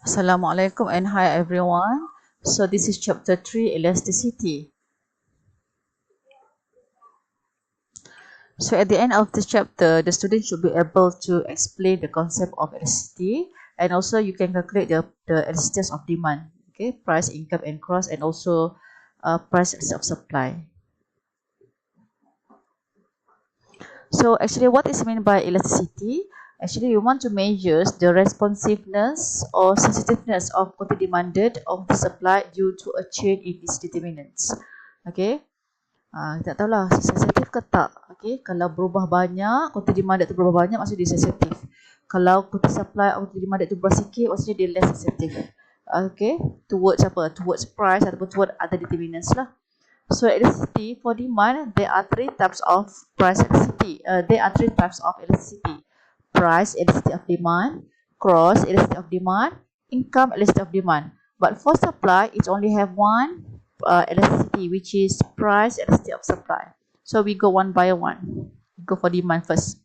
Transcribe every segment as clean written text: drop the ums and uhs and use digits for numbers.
Assalamualaikum and hi everyone. So this is chapter 3, elasticity. So at the end of this chapter, the student should be able to explain the concept of elasticity, and also you can calculate the elasticity of demand, okay, price, income and cost, and also price of supply. So actually what is meant by elasticity? Actually you want to measure the responsiveness or sensitiveness of quantity demanded of the supply due to a change in its determinants. Okay. Tak tahulah sensitif ke tak. Okay. Kalau berubah banyak, quantity demanded tu berubah banyak, maksudnya dia sensitif. Kalau quantity supply atau quantity demanded tu berubah sikit, maksudnya dia less sensitive. Okay. Towards apa? Towards price ataupun towards other determinants lah. So elasticity for demand, there are three types of price elasticity. There are three types of elasticity: price elasticity of demand, cross elasticity of demand, income elasticity of demand. But for supply, it only have one elasticity, which is price elasticity of supply. So we go one by one. We go for demand first.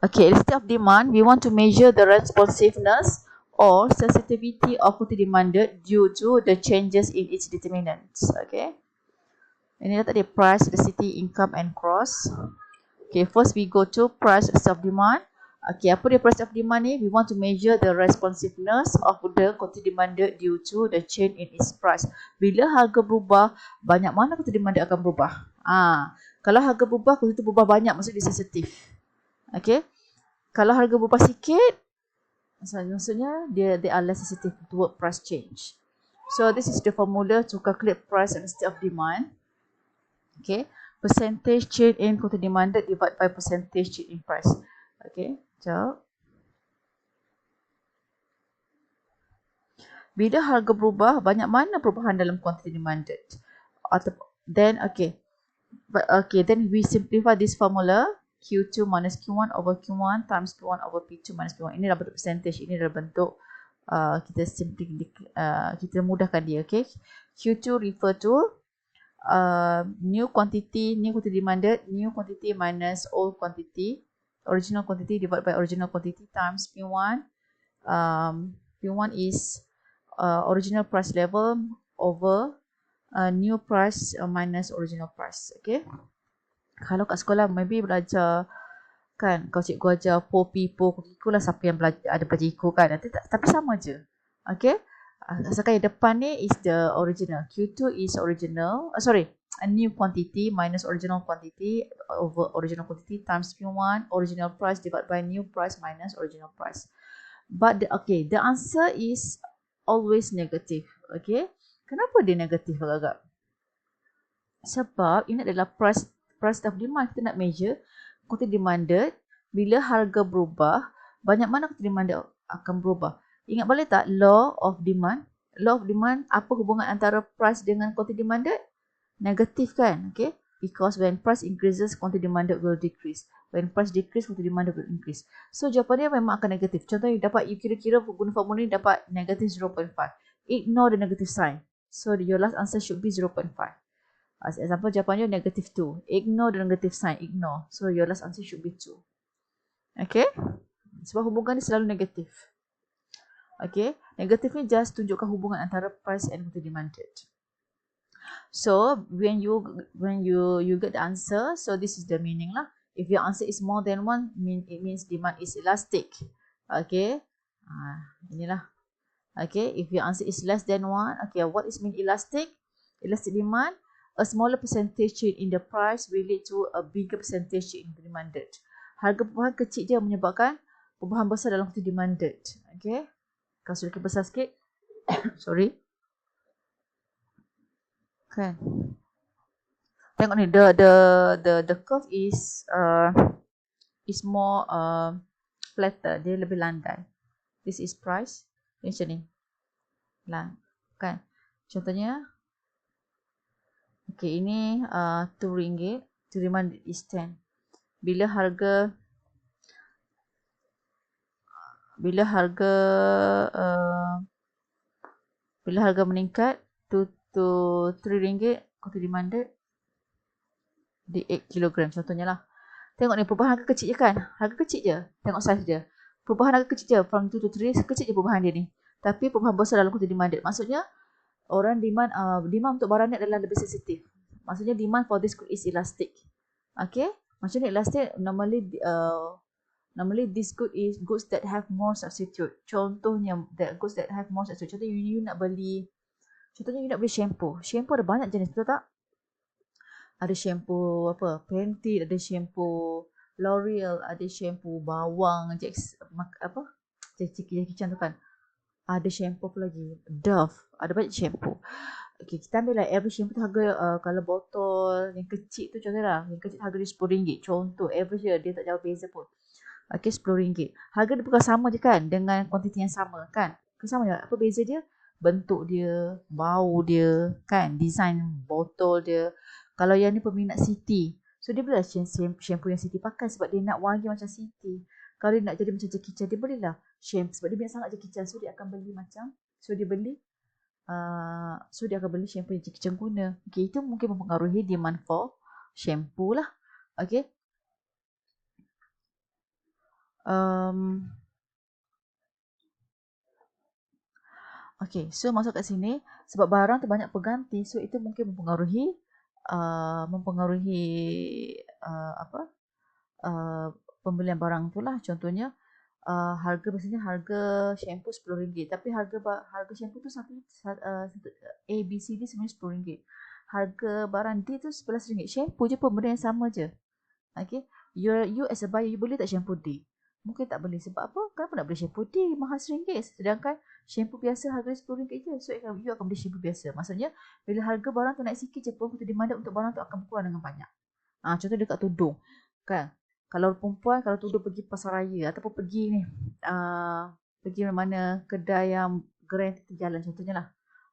Okay, elasticity of demand, we want to measure the responsiveness or sensitivity of quantity demanded due to the changes in its determinants. Okay. Ini dah tadi price, elasticity, income and cross. Okay, first we go to price of demand. Okay, apa dia price of demand ni? We want to measure the responsiveness of the quantity demanded due to the change in its price. Bila harga berubah, banyak mana quantity demanded akan berubah? Kalau harga berubah, quantity berubah banyak, maksudnya dia sensitif. Okay. Kalau harga berubah sikit, maksudnya they are less sensitive toward price change. So this is the formula to calculate price elasticity of demand. Okay, percentage change in quantity demanded divided by percentage change in price. Okay, jap. Bila harga berubah, banyak mana perubahan dalam quantity demanded? Then then we simplify this formula. Q2 minus Q1 over Q1 times Q1 over P2 minus P1. Ini dalam bentuk percentage. Ini dalam bentuk kita mudahkan dia. Okay, Q2 refer to new quantity demanded, new quantity minus old quantity, original quantity divided by original quantity times P1. P1 is original price level over new price minus original price. Okay. Kalau kat sekolah maybe belajar kan, kalau cikgu ajar po, lah siapa yang belajar, ada belajar ikut kan, tapi sama je. Okay. Asalkan yang depan ni is the original. Q2 is original. A new quantity minus original quantity over original quantity times Q1 original price divided by new price minus original price. But the answer is always negative. Okay. Kenapa dia negatif agak-agak? Sebab ini adalah price of demand. Kita nak measure quantity demanded. Bila harga berubah, banyak mana quantity demanded akan berubah. Ingat balik tak law of demand? Law of demand, apa hubungan antara price dengan quantity demanded? Negatif kan? Okay. Because when price increases, quantity demanded will decrease. When price decrease, quantity demanded will increase. So jawapan dia memang akan negatif. Contohnya you kira-kira guna formula ni dapat negative 0.5. Ignore the negative sign. So your last answer should be 0.5. As example, jawapannya negative 2. Ignore the negative sign. Ignore. So your last answer should be 2. Okay. Sebab hubungan ni selalu negatif. Okay. Negatif ni just tunjukkan hubungan antara price and quantity demanded. So when you get the answer, so this is the meaning lah. If your answer is more than 1, it means demand is elastic. Okay. Inilah. Okay. If your answer is less than 1, okay, what is mean elastic? Elastic demand, a smaller percentage change in the price will lead to a bigger percentage change in the demanded. Harga perubahan kecil je menyebabkan perubahan besar dalam quantity demanded. Okay. Kalau sedikit besar sikit, sorry. Kan. Tengok ni, the curve is more flatter, dia lebih landai. This is price, macam ni. Kan. Contohnya, okay, ini RM2, to demand is 10. Bila harga meningkat to RM3, quantity demanded di 8 kg contohnya lah. Tengok ni perubahan harga kecil je kan? Harga kecil je. Tengok saiz dia. perubahan agak kecil je, from 2 to 3, kecil je perubahan dia ni. Tapi perubahan besar dalam quantity demanded. Maksudnya, orang demand untuk barang ni adalah lebih sensitif. Maksudnya, demand for this good is elastic. Okay? Macam ni elastic, normally this good is goods that have more substitute. Contohnya, goods that have more substitute. Contohnya, you nak beli shampoo. Shampoo ada banyak jenis, betul tak? Ada shampoo Pantene, ada shampoo L'Oreal, ada shampoo bawang, Jackie Chan tu kan. Ada shampoo apa lagi? Dove. Ada banyak shampoo. Okay, kita ambil lah every shampoo tu harga, kalau botol yang kecil tu contohnya lah. Yang kecil harga dia RM10. Contoh, average dia tak jauh beza pun. Okay, RM10. Harga dia bukan sama je kan dengan kuantiti yang sama kan. Sama je. Apa beza dia? Bentuk dia, bau dia, kan? Design botol dia. Kalau yang ni peminat Siti, so dia boleh shampoo yang Siti pakai sebab dia nak wangi macam Siti. Kalau dia nak jadi macam Jackie Chan, dia boleh lah shampoo sebab dia minat sangat Jackie Chan. So dia akan beli shampoo yang Jackie Chan guna. Okay, itu mungkin mempengaruhi demand for shampoo lah. Okay. Okay, so masuk kat sini sebab barang tu banyak pengganti, so itu mungkin mempengaruhi pembelian barang tu lah. Contohnya biasanya harga shampoo RM10, tapi harga shampoo tu satu A, B, C, D sebenarnya RM10. Harga barang D tu RM11. Shampoo je pun benda yang sama je. Okay, you as a buyer, you boleh tak shampoo D? Mungkin tak boleh. Sebab apa? Kenapa nak beli shampoo D? Mahal RM1. Sedangkan shampoo biasa harga RM10 je. So, you akan beli shampoo biasa. Maksudnya, bila harga barang tu naik sikit je pun, kita demand untuk barang tu akan berkurang dengan banyak. Contoh dekat tudung. Kan? Kalau perempuan, kalau tudung pergi pasar raya ataupun pergi mana kedai yang grand jalan contohnya lah.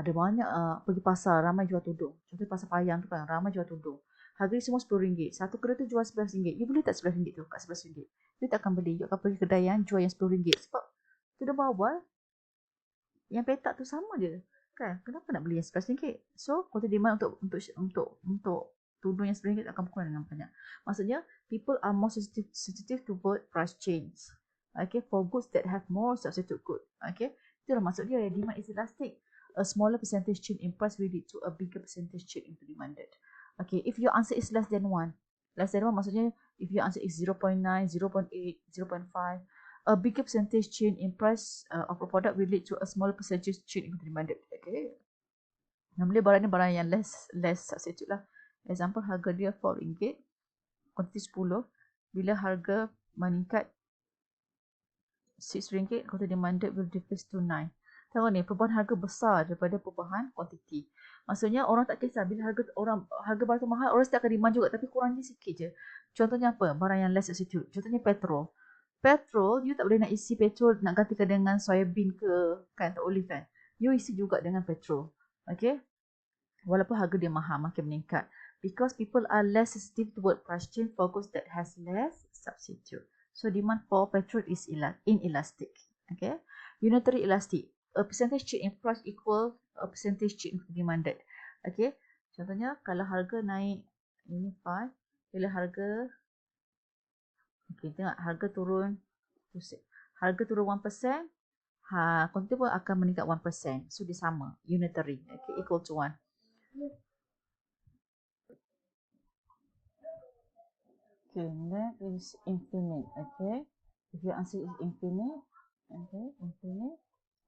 Ada banyak pergi pasar, ramai jual tudung. Contoh pasar Payang tu kan, ramai jual tudung. Harga semua RM10. Satu kedai tu jual RM11. You boleh tak RM11 tu kat RM11? You tak akan beli. You akan pergi kedai yang jual yang RM10. Sebab tudung bawal, yang petak tu sama je. Kan? Kenapa nak beli yang RM11? So, kalau demand untuk tudung yang RM10 akan berkurang dengan banyak. Maksudnya, people are more sensitive toward price change. Okay, for goods that have more substitute good. Okay, itulah maksud dia. Demand is elastic. A smaller percentage change in price will lead to a bigger percentage change in demanded. Okay, if your answer is less than 1 maksudnya if your answer is 0.9, 0.8, 0.5, a bigger percentage change in price of a product will lead to a smaller percentage change in demanded. Okay, normally barang ni barang yang less substitute lah. Example, harga dia RM4, kuantiti 10. Bila harga meningkat RM6, kuantiti demanded will decrease to 9. Tengok ni, perubahan harga besar daripada perubahan kuantiti. Maksudnya orang tak kisah bila harga barang tu mahal, orang setiap akan demand juga tapi kurangnya sikit je. Contohnya apa? Barang yang less substitute. Contohnya petrol. Petrol, you tak boleh nak isi petrol nak gantikan dengan soybean ke, kan, tak boleh kan. You isi juga dengan petrol. Okay? Walaupun harga dia mahal, makin meningkat. Because people are less sensitive toward price change for goods that has less substitute. So demand for petrol is inelastic. Okay? Unitary elastic. A percentage change in price equal a percentage change in demanded. Okay? Contohnya, kalau harga naik, ini 5. Bila harga, okay, tengok harga turun 1%, kuantiti pun akan meningkat 1%. So, dia sama. Unitary. Okay, equal to 1. Okay, that is infinite. Okay, if your answer is infinite, okay, infinite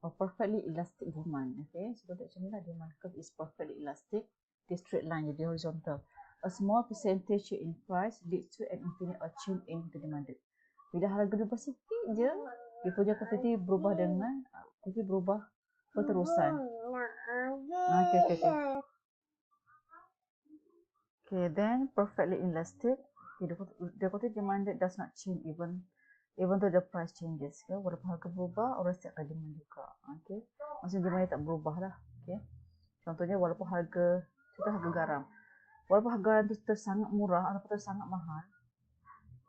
or perfectly elastic demand. Okay, so macam ni lah, demand curve is perfectly elastic. Dia straight line, jadi horizontal. A small percentage in price leads to an infinite or change in the demanded. Bila harga berubah sikit je, dia punya kuantiti berubah dengan berubah berterusan. Okay. Okay, then perfectly elastic. Okay, the quantity demanded does not change even though the price changes. Okay, walaupun harga berubah, orang setiap akan demand juga. Okay, maksudnya demand tak berubah lah. Okay, contohnya walaupun harga garam. Walaupun harga garam tu sangat murah ataupun sangat mahal,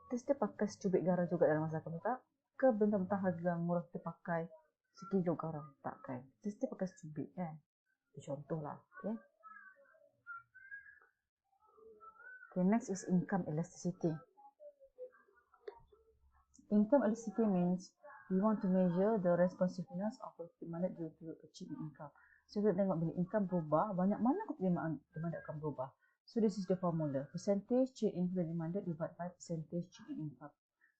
kita still pakai secubit garam juga dalam masakan, tak? Ke benda-benda harga yang murah kita pakai sekilo garam, tak kan? Kita still pakai secubit kan? Contoh lah. Okay. Okay, next is income elasticity. Income elasticity means We want to measure the responsiveness of property demand due to a change in income. So kita tengok bila income berubah, banyak mana kepenerimaan demand akan berubah. So this is the formula. Percentage change in property demand divided by percentage change in income.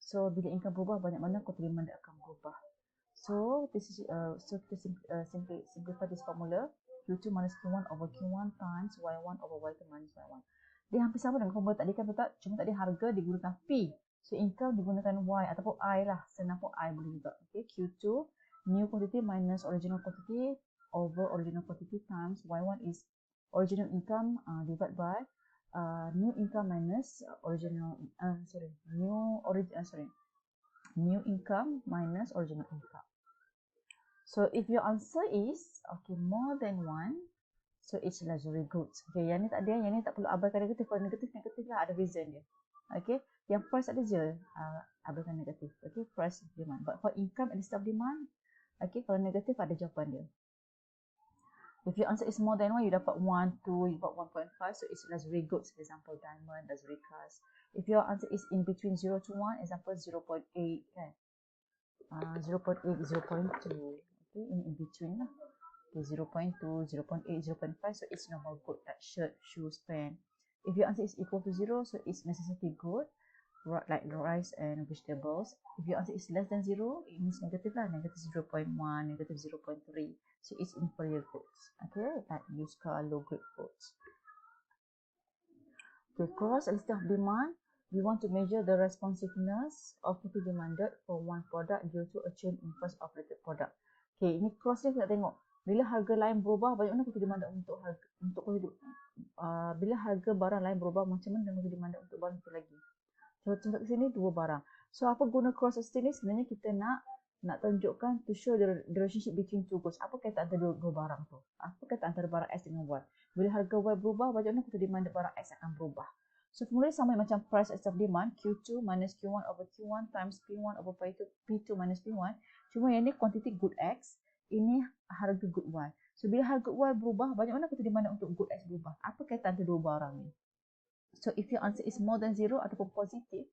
So bila income berubah, banyak mana property demand akan berubah. So this is kita simplify this formula. Q2 minus Q1 over Q1 times Y1 over Y2 minus Y1. Dia hampir sama dengan formula tadi kan, betul? Cuma tadi harga digunakan P. So income digunakan Y ataupun I lah. Senang pun I boleh juga. Okay, Q2 new quantity minus original quantity over original quantity times Y1 is original income divided by new income minus new income minus original income. So if your answer is okay more than one, so it's luxury goods. Okay, yang ni tak ada, yang ni tak perlu abaikan negatif. Kalau negatif lah ada reason dia. Okay, yang price ada je abaikan negatif. Okay, price demand. But for income and stuff demand, okay, kalau negatif ada jawapan dia. If your answer is more than 1, you dapat 1, 2, you dapat 1.5. So it's luxury goods, for example, diamond, luxury cars. If your answer is in between 0 to 1, example 0.8, kan? 0.8, 0.2. Okay, in between lah. Okay, 0.2, 0.8, 0.5. So it's normal good like shirt, shoes, pen. If your answer is equal to 0, so it's necessity good, like rice and vegetables. If your answer is less than 0, it means negative lah, negative 0.1, negative 0.3. So it's inferior goods. Okay, like used car, low grade goods. Okay, cross list of demand. We want to measure the responsiveness of property demanded for one product due to a change in price of related product. Okay, ini cross ni kita tengok. Bila harga lain berubah, macam mana property demanded untuk harga bila harga barang lain berubah, macam mana dengan property demanded untuk barang itu lagi. Contoh kat sini dua barang. So apa guna cross estimate ni? Sebenarnya kita nak tunjukkan to show the relationship between two goods. Apa kaitan antara dua barang tu? Apa kaitan antara barang X dengan Y? Bila harga Y berubah, macam mana property demanded barang X akan berubah? So formula sama macam price of demand, Q2 minus Q1 over Q1 times P1 over P2 minus P1. Cuma yang ni quantity good X, ini harga good Y. So bila harga Y berubah, banyak mana property demanded untuk good X berubah? Apa kaitan antara dua barang ni? So if your answer is more than 0 ataupun positif,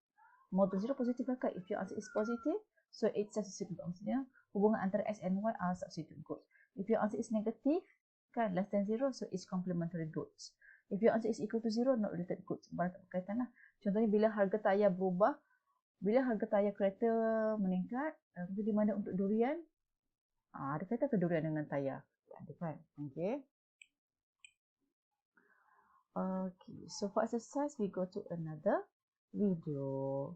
more than 0 positif lah kan? If your answer is positive, so it's substitute good. Maksudnya hubungan antara X and Y are substitute goods. If your answer is negative, kan, less than 0, so it's complementary goods. If your answer is equal to 0, not related goods. Barang tak berkaitan lah. Contohnya bila harga tayar berubah, bila harga tayar kereta meningkat, di mana untuk durian, ada kaitan ke durian dengan tayar? Ada kan? Okay. Okay, so for exercise, we go to another video.